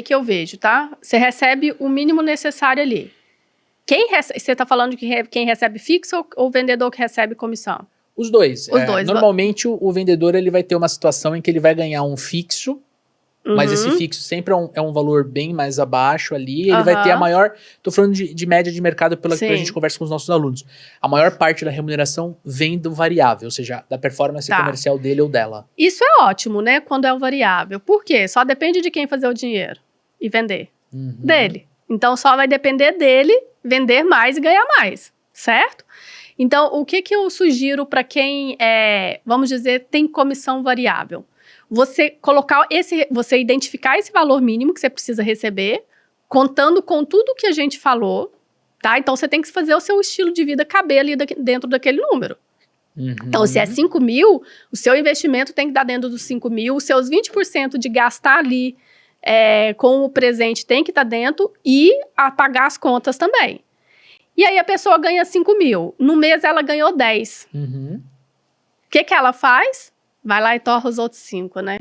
que eu vejo, tá? Você recebe o mínimo necessário ali. Você tá falando de quem recebe fixo ou o vendedor que recebe comissão? Os dois. Os dois. Normalmente o vendedor ele vai ter uma situação em que ele vai ganhar um fixo, mas esse fixo sempre é um valor bem mais abaixo ali. Ele vai ter a maior... Tô falando de média de mercado pela que a gente conversa com os nossos alunos. A maior parte da remuneração vem do variável, ou seja, da performance comercial dele ou dela. Isso é ótimo, né? Quando é o variável. Por quê? Só depende de quem fazer o dinheiro e vender. Dele. Então, só vai depender dele vender mais e ganhar mais, certo? Então, o que eu sugiro para quem, vamos dizer, tem comissão variável? Você identificar esse valor mínimo que você precisa receber, contando com tudo que a gente falou, tá? Então, você tem que fazer o seu estilo de vida caber ali dentro daquele número. Então, se é 5 mil, o seu investimento tem que dar dentro dos 5 mil, os seus 20% de gastar ali com o presente tem que estar dentro e pagar as contas também. E aí a pessoa ganha 5 mil. No mês ela ganhou 10. O que ela faz? Vai lá e torra os outros 5, né?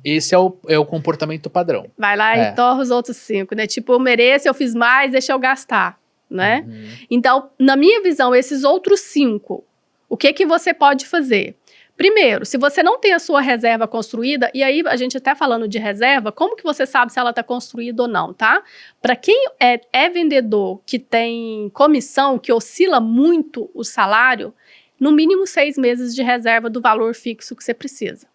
Esse é o comportamento padrão. Vai lá e torra os outros 5, né? Tipo, eu mereço, eu fiz mais, deixa eu gastar, né? Então, na minha visão, esses outros 5, o que você pode fazer? Primeiro, se você não tem a sua reserva construída, e aí a gente até falando de reserva, como que você sabe se ela está construída ou não, tá? Para quem é vendedor que tem comissão, que oscila muito o salário, no mínimo 6 meses de reserva do valor fixo que você precisa.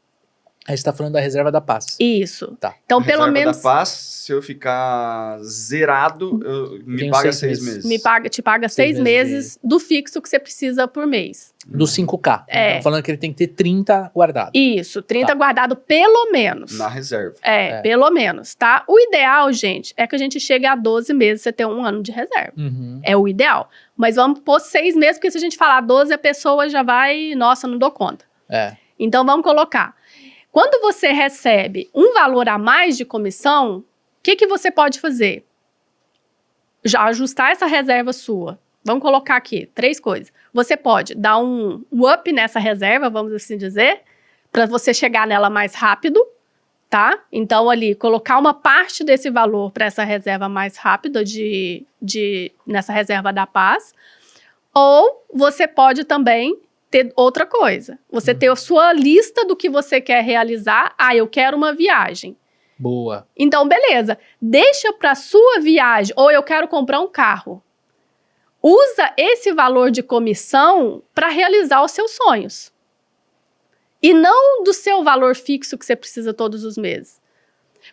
Aí você está falando da reserva da paz. Isso. Tá. Então, a pelo reserva menos... da paz, se eu ficar zerado, me paga 6 meses. Te paga 6 meses do fixo que você precisa por mês. Do 5K. Então, falando que ele tem que ter 30 guardado. Isso, 30 guardado pelo menos. Na reserva. Pelo menos, tá? O ideal, gente, é que a gente chegue a 12 meses, você ter 1 ano de reserva. É o ideal. Mas vamos pôr 6 meses, porque se a gente falar 12, a pessoa já vai... Nossa, não dou conta. Então, vamos colocar. Quando você recebe um valor a mais de comissão, o que você pode fazer? Já ajustar essa reserva sua. Vamos colocar aqui 3 coisas. Você pode dar um up nessa reserva, vamos assim dizer, para você chegar nela mais rápido, tá? Então, ali, colocar uma parte desse valor para essa reserva mais rápida nessa reserva da paz. Ou você pode também ter outra coisa. Você ter a sua lista do que você quer realizar. Eu quero uma viagem. Boa. Então, beleza. Deixa para sua viagem. Ou eu quero comprar um carro. Usa esse valor de comissão para realizar os seus sonhos. E não do seu valor fixo que você precisa todos os meses.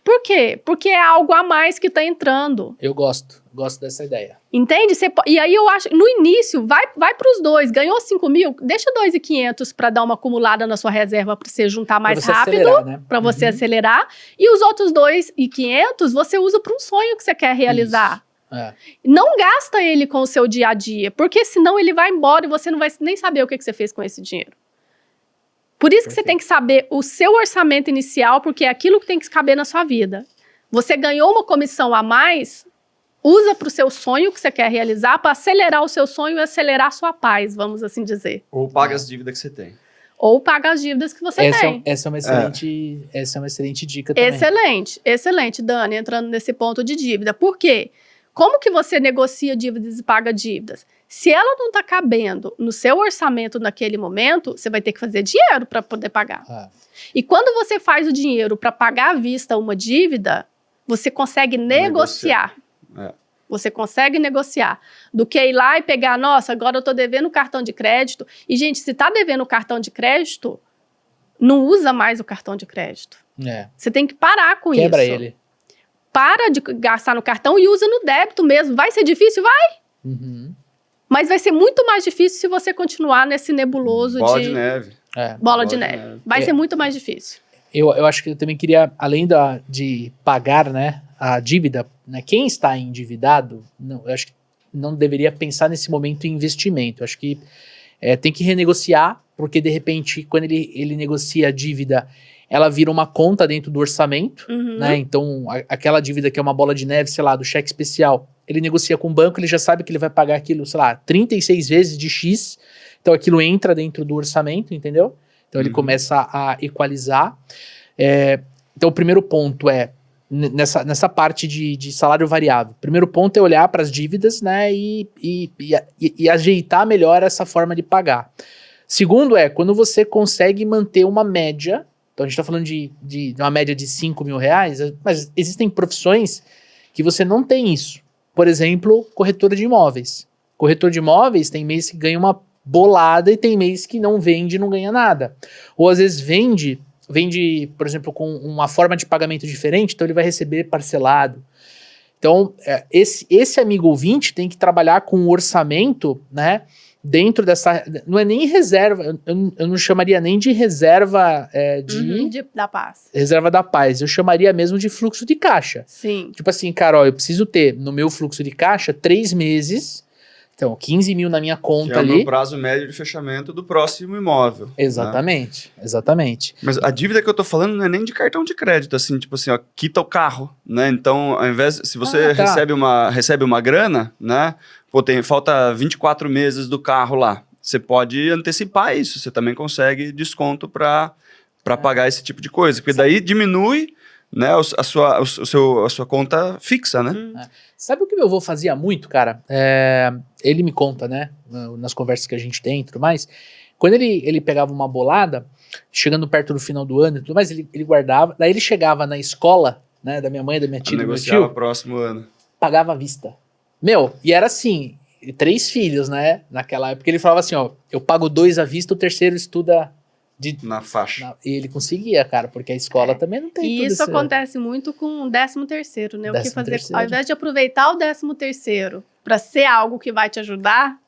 Por quê? Porque é algo a mais que está entrando. Eu gosto dessa ideia. Entende? E aí eu acho, no início, vai para os dois. Ganhou 5 mil, deixa 2.500 para dar uma acumulada na sua reserva para você juntar mais rápido, né? Para você acelerar. E os outros 2.500 você usa para um sonho que você quer realizar. Não gasta ele com o seu dia a dia, porque senão ele vai embora e você não vai nem saber o que você fez com esse dinheiro. Por isso que você tem que saber o seu orçamento inicial, porque é aquilo que tem que caber na sua vida. Você ganhou uma comissão a mais, usa para o seu sonho que você quer realizar, para acelerar o seu sonho e acelerar a sua paz, vamos assim dizer. Ou paga as dívidas que você tem. Ou paga as dívidas que você tem. Essa é uma excelente dica também. Excelente, Dani, entrando nesse ponto de dívida. Por quê? Como que você negocia dívidas e paga dívidas? Se ela não está cabendo no seu orçamento naquele momento, você vai ter que fazer dinheiro para poder pagar. E quando você faz o dinheiro para pagar à vista uma dívida, você consegue negociar. Você consegue negociar. Do que ir lá e pegar, nossa, agora eu estou devendo cartão de crédito. E, gente, se está devendo o cartão de crédito, não usa mais o cartão de crédito. Você tem que parar com isso. Quebra ele. Para de gastar no cartão e usa no débito mesmo. Vai ser difícil? Vai. Mas vai ser muito mais difícil se você continuar nesse nebuloso Bola de neve. Bola de neve. Vai ser muito mais difícil. Eu acho que eu também queria, além de pagar, né, a dívida, né, quem está endividado, eu acho que não deveria pensar nesse momento em investimento. Eu acho que tem que renegociar, porque de repente, quando ele negocia a dívida, ela vira uma conta dentro do orçamento, né? Então, aquela dívida que é uma bola de neve, sei lá, do cheque especial, ele negocia com o banco, ele já sabe que ele vai pagar aquilo, sei lá, 36 vezes de X, então aquilo entra dentro do orçamento, entendeu? Então ele começa a equalizar. Então o primeiro ponto é nessa parte de salário variável. Primeiro ponto é olhar para as dívidas, né, e ajeitar melhor essa forma de pagar. Segundo quando você consegue manter uma média, então a gente está falando de uma média de 5 mil reais, mas existem profissões que você não tem isso. Por exemplo, corretora de imóveis. Corretor de imóveis tem mês que ganha uma bolada e tem mês que não vende e não ganha nada. Ou às vezes vende, por exemplo, com uma forma de pagamento diferente, então ele vai receber parcelado. Então, esse amigo ouvinte tem que trabalhar com um orçamento, né, dentro dessa... Não é nem reserva, eu não chamaria nem de reserva da paz. Reserva da paz, eu chamaria mesmo de fluxo de caixa. Sim. Tipo assim, cara, ó, eu preciso ter no meu fluxo de caixa 3 meses... Então, 15 mil na minha conta ali. Que é o prazo médio de fechamento do próximo imóvel. Exatamente, né? Exatamente. Mas a dívida que eu tô falando não é nem de cartão de crédito, assim, tipo assim, ó, quita o carro, né? Então, ao invés, se você recebe uma grana, né? Pô, falta 24 meses do carro lá. Você pode antecipar isso, você também consegue desconto para pagar esse tipo de coisa. Porque daí diminui, né, a sua conta fixa, né? Sabe o que meu avô fazia muito, cara? Ele me conta, né, nas conversas que a gente tem e tudo mais, quando ele pegava uma bolada, chegando perto do final do ano e tudo mais, ele guardava, daí ele chegava na escola, né, da minha mãe, da minha tia, do meu tio, próximo ano. Pagava à vista. E era assim, 3 filhos, né, naquela época, ele falava assim, ó, eu pago 2 à vista, o terceiro estuda... na faixa. E ele conseguia, cara, porque a escola também não tem E isso acontece muito com o 13º, né? O que fazer? 13º. Ao invés de aproveitar o 13º para ser algo que vai te ajudar,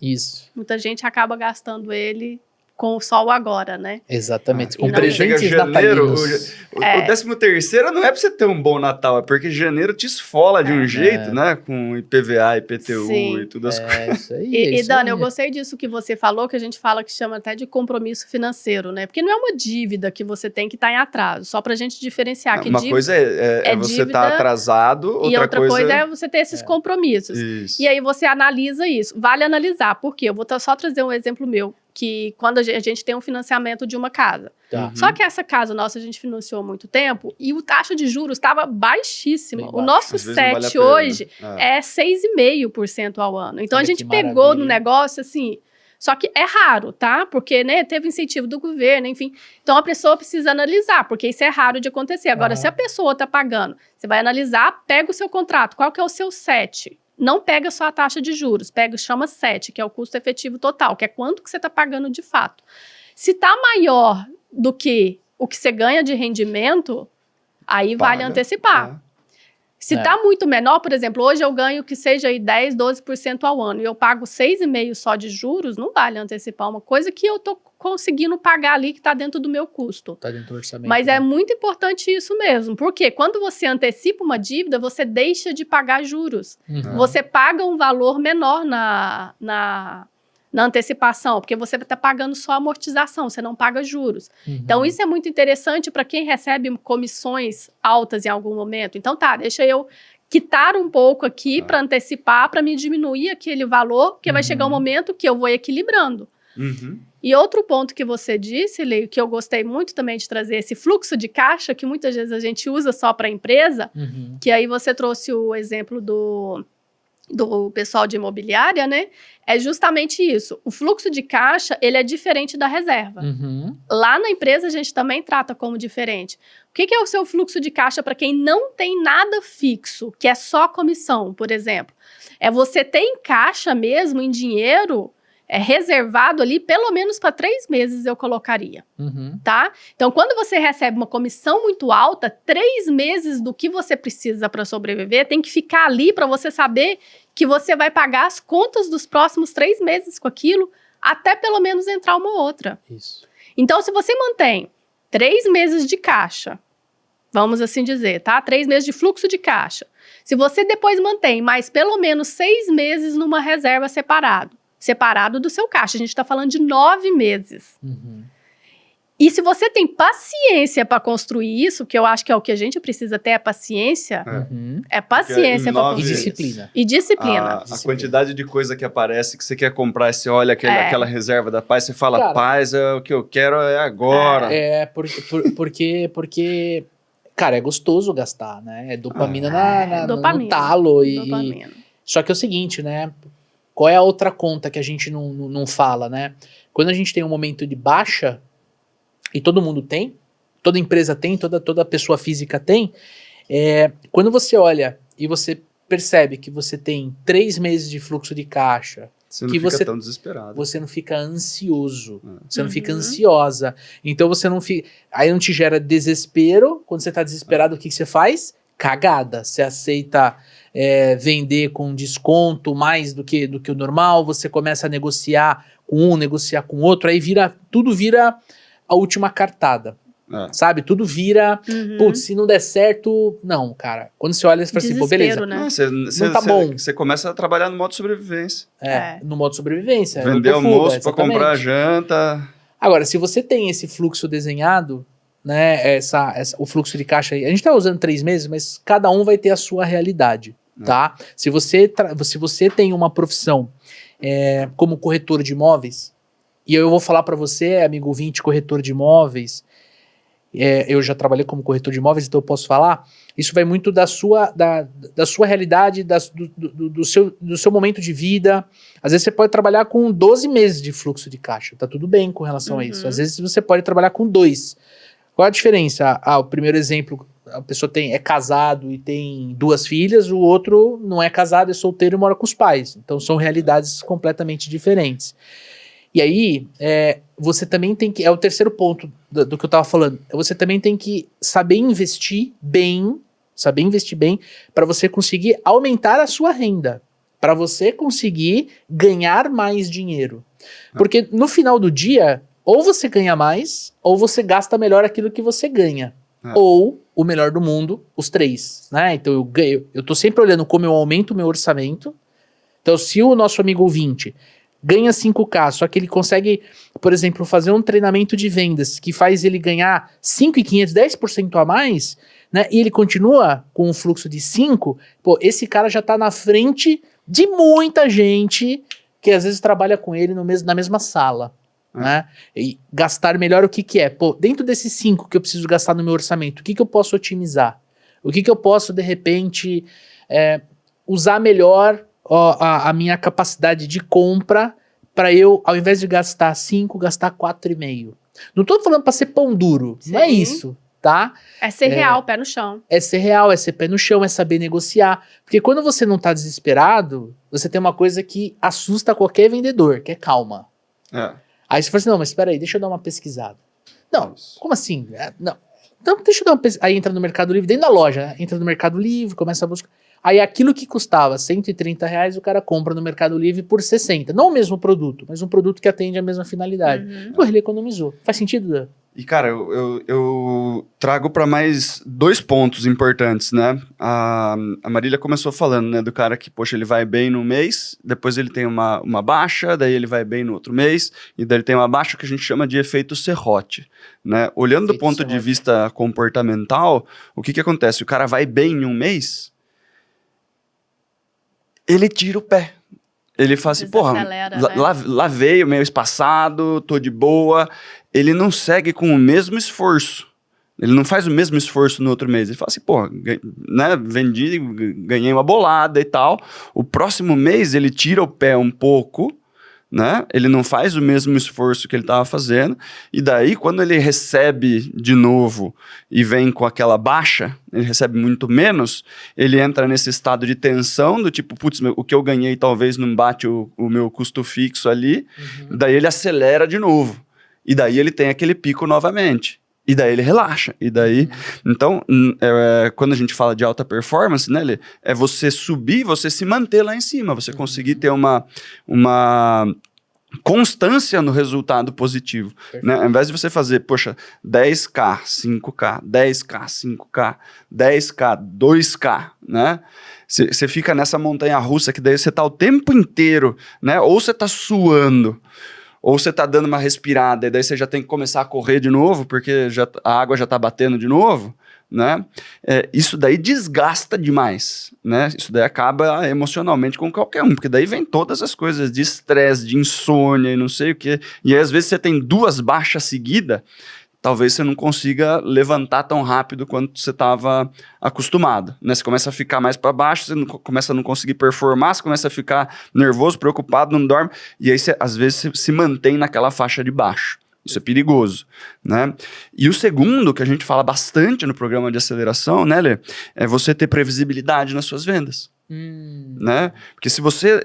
muita gente acaba gastando ele com só o agora, né? Exatamente. Com presentes natalinos. O 13º não é pra você ter um bom Natal, é porque janeiro te esfola de um jeito, né? Com IPVA, IPTU e tudo as coisas. Isso aí, e Dani, eu gostei disso que você falou, que a gente fala que chama até de compromisso financeiro, né? Porque não é uma dívida que você tem que estar em atraso, só pra gente diferenciar. Uma coisa é você estar atrasado, outra coisa é você ter esses compromissos. Isso. E aí você analisa isso. Vale analisar, por quê? Eu vou só trazer um exemplo meu, que quando a gente tem um financiamento de uma casa. Tá. Só que essa casa nossa a gente financiou há muito tempo e o taxa de juros estava baixíssima. O nosso set hoje é 6,5% ao ano. Então a gente pegou no negócio assim... Só que é raro, tá? Porque, né, teve incentivo do governo, enfim. Então a pessoa precisa analisar, porque isso é raro de acontecer. Agora, se a pessoa está pagando, você vai analisar, pega o seu contrato, qual que é o seu set? Não pega só a taxa de juros, chama set, que é o custo efetivo total, que é quanto que você está pagando de fato. Se está maior do que o que você ganha de rendimento, aí vale antecipar. Se está muito menor, por exemplo, hoje eu ganho que seja aí 10, 12% ao ano e eu pago 6,5% só de juros, não vale antecipar uma coisa que eu estou conseguindo pagar ali que está dentro do meu custo. Está dentro do orçamento. Mas é muito importante isso mesmo, porque quando você antecipa uma dívida, você deixa de pagar juros. Você paga um valor menor na antecipação, porque você está pagando só amortização, você não paga juros. Então, isso é muito interessante para quem recebe comissões altas em algum momento. Então, deixa eu quitar um pouco aqui para antecipar, para me diminuir aquele valor, porque vai chegar um momento que eu vou equilibrando. E outro ponto que você disse, Leio, que eu gostei muito também de trazer, esse fluxo de caixa, que muitas vezes a gente usa só para a empresa, que aí você trouxe o exemplo do pessoal de imobiliária, né? É justamente isso. O fluxo de caixa, ele é diferente da reserva. Lá na empresa, a gente também trata como diferente. O que é o seu fluxo de caixa para quem não tem nada fixo, que é só comissão, por exemplo? É você ter em caixa mesmo, em dinheiro, reservado ali, pelo menos para 3 meses eu colocaria, tá? Então, quando você recebe uma comissão muito alta, 3 meses do que você precisa para sobreviver tem que ficar ali para você saber que você vai pagar as contas dos próximos 3 meses com aquilo, até pelo menos entrar uma outra. Isso. Então, se você mantém 3 meses de caixa, vamos assim dizer, tá? 3 meses de fluxo de caixa. Se você depois mantém mais pelo menos 6 meses numa reserva separado do seu caixa. A gente está falando de 9 meses. E se você tem paciência para construir isso, que eu acho que é o que a gente precisa ter, é paciência. É paciência para construir. E disciplina. E disciplina. A quantidade de coisa que aparece que você quer comprar, você olha aquela reserva da paz, você fala, cara, paz, o que eu quero é agora. Porque cara, é gostoso gastar, né? É dopamina dopamina, no talo. Dopamina. Só que é o seguinte, né? Qual é a outra conta que a gente não fala, né? Quando a gente tem um momento de baixa, e todo mundo tem, toda empresa tem, toda pessoa física tem, quando você olha e você percebe que você tem 3 meses de fluxo de caixa, você não fica tão desesperado. Você não fica ansioso, você não fica ansiosa. Então você não fica... Aí não te gera desespero. Quando você tá desesperado, o que você faz? Cagada. Você aceita vender com desconto mais do que o normal, você começa a negociar com um, negociar com outro, aí tudo vira a última cartada. Sabe? Tudo vira, putz, se não der certo, não, cara. Quando você olha, você fala assim, pô, beleza. Né? Não tá bom. Você começa a trabalhar no modo sobrevivência. No modo sobrevivência. Vender almoço pra comprar janta. Agora, se você tem esse fluxo desenhado, né, o fluxo de caixa aí, a gente tá usando 3 meses, mas cada um vai ter a sua realidade, tá? Se você tem uma profissão como corretor de imóveis, e eu vou falar para você, amigo ouvinte, corretor de imóveis, eu já trabalhei como corretor de imóveis, então eu posso falar, isso vai muito da sua realidade, do seu momento de vida. Às vezes você pode trabalhar com 12 meses de fluxo de caixa, tá tudo bem com relação a isso. Às vezes você pode trabalhar com 2. Qual a diferença? O primeiro exemplo, a pessoa é casado e tem 2 filhas, o outro não é casado, é solteiro e mora com os pais. Então são realidades completamente diferentes. E aí, você também tem que... É o terceiro ponto do que eu tava falando. Você também tem que saber investir bem para você conseguir aumentar a sua renda. Para você conseguir ganhar mais dinheiro. Porque no final do dia, ou você ganha mais, ou você gasta melhor aquilo que você ganha. Ou, o melhor do mundo, os 3. Né? Então eu tô sempre olhando como eu aumento o meu orçamento. Então se o nosso amigo ouvinte ganha 5K, só que ele consegue, por exemplo, fazer um treinamento de vendas que faz ele ganhar 5.500, 10% a mais, né? E ele continua com um fluxo de 5, pô, esse cara já tá na frente de muita gente que às vezes trabalha com ele na mesma sala, né? E gastar melhor o que é? Pô, dentro desses 5 que eu preciso gastar no meu orçamento, o que eu posso otimizar? O que eu posso, de repente, usar melhor a minha capacidade de compra para eu, ao invés de gastar 5, gastar 4,5. Não tô falando para ser pão duro, não é isso, tá? É ser real, pé no chão. É ser real, é ser pé no chão, é saber negociar. Porque quando você não tá desesperado, você tem uma coisa que assusta qualquer vendedor, que é calma. Aí você fala assim, não, mas espera aí, deixa eu dar uma pesquisada. Não, como assim? Não. Então deixa eu dar uma pesquisada. Aí entra no Mercado Livre, dentro da loja, né? Entra no Mercado Livre, começa a buscar. Aí aquilo que custava R$130, o cara compra no Mercado Livre por 60. Não o mesmo produto, mas um produto que atende a mesma finalidade. Pô, ele economizou. Faz sentido, Dan? E, cara, eu trago para mais 2 pontos importantes, né? A Marília começou falando, né, do cara que, poxa, ele vai bem no mês, depois ele tem uma baixa, daí ele vai bem no outro mês, e daí ele tem uma baixa que a gente chama de efeito serrote, né? Olhando do ponto de vista comportamental, o que acontece? O cara vai bem em um mês, ele tira o pé. Ele fala assim, porra, lá veio o mês passado, tô de boa. Ele não segue com o mesmo esforço. Ele não faz o mesmo esforço no outro mês. Ele fala assim, porra, né, vendi, ganhei uma bolada e tal. O próximo mês ele tira o pé um pouco, né? Ele não faz o mesmo esforço que ele estava fazendo, e daí quando ele recebe de novo e vem com aquela baixa, ele recebe muito menos, ele entra nesse estado de tensão, do tipo, putz, o que eu ganhei talvez não bate o meu custo fixo ali, daí ele acelera de novo, e daí ele tem aquele pico novamente. E daí ele relaxa, e daí... Então, quando a gente fala de alta performance, né, é você subir, você se manter lá em cima, você conseguir ter uma constância no resultado positivo, né? Ao invés de você fazer, poxa, 10K, 5K, 10K, 5K, 10K, 2K, né? Você fica nessa montanha russa que daí você tá o tempo inteiro, né? Ou você tá suando, ou você tá dando uma respirada, e daí você já tem que começar a correr de novo, porque a água já tá batendo de novo, né? Isso daí desgasta demais, né? Isso daí acaba emocionalmente com qualquer um, porque daí vem todas as coisas de estresse, de insônia e não sei o quê. E aí, às vezes você tem 2 baixas seguidas, talvez você não consiga levantar tão rápido quanto você estava acostumado, né? Você começa a ficar mais para baixo, você começa a não conseguir performar, você começa a ficar nervoso, preocupado, não dorme, e aí você, às vezes, você se mantém naquela faixa de baixo. Isso é perigoso, né? E o segundo, que a gente fala bastante no programa de aceleração, né, Lê? É você ter previsibilidade nas suas vendas, né? Porque se você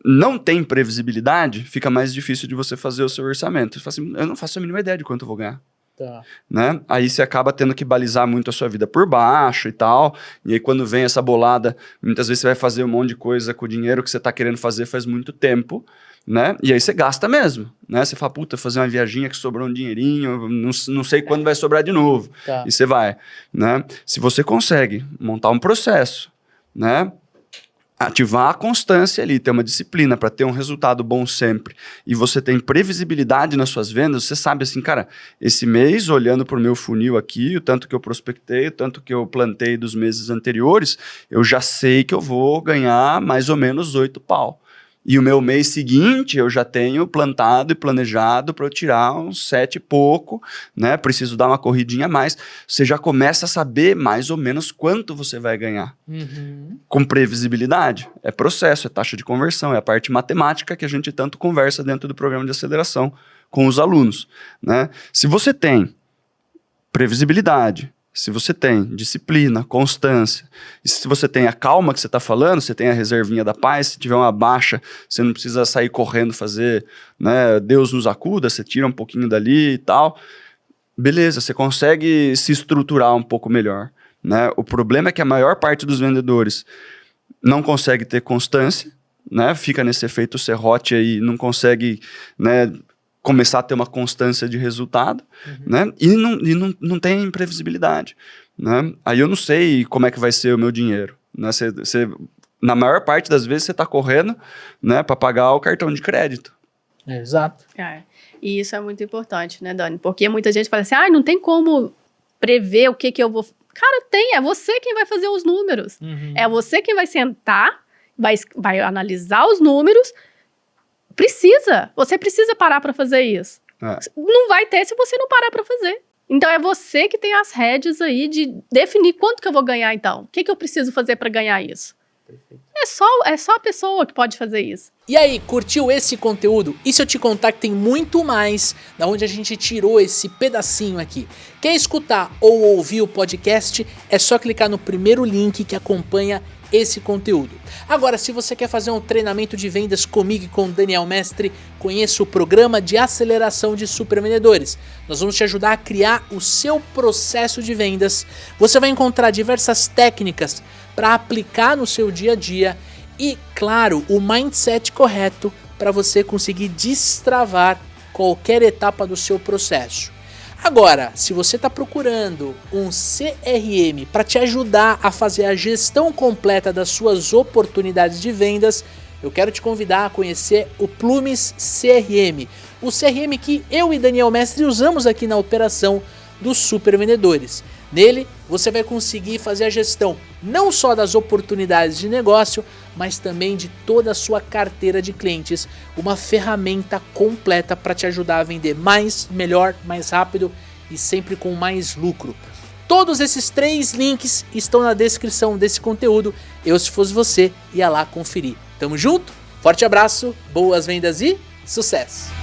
não tem previsibilidade, fica mais difícil de você fazer o seu orçamento. Você fala assim, eu não faço a mínima ideia de quanto eu vou ganhar. Tá. Né? Aí você acaba tendo que balizar muito a sua vida por baixo e tal, e aí quando vem essa bolada, muitas vezes você vai fazer um monte de coisa com o dinheiro que você está querendo fazer faz muito tempo, né? E aí você gasta mesmo, né? Você fala, puta, fazer uma viaginha que sobrou um dinheirinho, não sei quando vai sobrar de novo. Tá. E você vai, né? Se você consegue montar um processo, né? Ativar a constância ali, ter uma disciplina para ter um resultado bom sempre, e você tem previsibilidade nas suas vendas, você sabe assim, cara, esse mês, olhando para o meu funil aqui, o tanto que eu prospectei, o tanto que eu plantei dos meses anteriores, eu já sei que eu vou ganhar mais ou menos 8 pau. E o meu mês seguinte, eu já tenho plantado e planejado para eu tirar uns 7 e pouco, né? Preciso dar uma corridinha a mais. Você já começa a saber mais ou menos quanto você vai ganhar. Com previsibilidade. É processo, é taxa de conversão, é a parte matemática que a gente tanto conversa dentro do programa de aceleração com os alunos, né? Se você tem previsibilidade, se você tem disciplina, constância, e se você tem a calma que você está falando, você tem a reservinha da paz, se tiver uma baixa, você não precisa sair correndo fazer, né, Deus nos acuda, você tira um pouquinho dali e tal, beleza, você consegue se estruturar um pouco melhor, né? O problema é que a maior parte dos vendedores não consegue ter constância, né? Fica nesse efeito serrote aí, não consegue, né, começar a ter uma constância de resultado, né? E não tem previsibilidade, né? Aí eu não sei como é que vai ser o meu dinheiro, né? Na maior parte das vezes você está correndo, né, para pagar o cartão de crédito. Exato. E isso é muito importante, né, Dani? Porque muita gente fala assim, não tem como prever o que eu vou... Cara, é você quem vai fazer os números. É você quem vai sentar, vai analisar os números. Você precisa parar para fazer isso. Não vai ter se você não parar para fazer. Então é você que tem as rédeas aí de definir quanto que eu vou ganhar então. O que eu preciso fazer para ganhar isso? Perfeito. É só a pessoa que pode fazer isso. E aí, curtiu esse conteúdo? E se eu te contar que tem muito mais da onde a gente tirou esse pedacinho aqui? Quer escutar ou ouvir o podcast? É só clicar no primeiro link que acompanha esse conteúdo. Agora, se você quer fazer um treinamento de vendas comigo e com o Daniel Mestre, conheça o programa de aceleração de supervendedores. Nós vamos te ajudar a criar o seu processo de vendas. Você vai encontrar diversas técnicas para aplicar no seu dia a dia e, claro, o mindset correto para você conseguir destravar qualquer etapa do seu processo. Agora, se você está procurando um CRM para te ajudar a fazer a gestão completa das suas oportunidades de vendas, eu quero te convidar a conhecer o Plumes CRM. O CRM que eu e Daniel Mestre usamos aqui na operação dos supervendedores. Nele, você vai conseguir fazer a gestão não só das oportunidades de negócio, mas também de toda a sua carteira de clientes. Uma ferramenta completa para te ajudar a vender mais, melhor, mais rápido e sempre com mais lucro. Todos esses 3 links estão na descrição desse conteúdo. Eu, se fosse você, ia lá conferir. Tamo junto? Forte abraço, boas vendas e sucesso!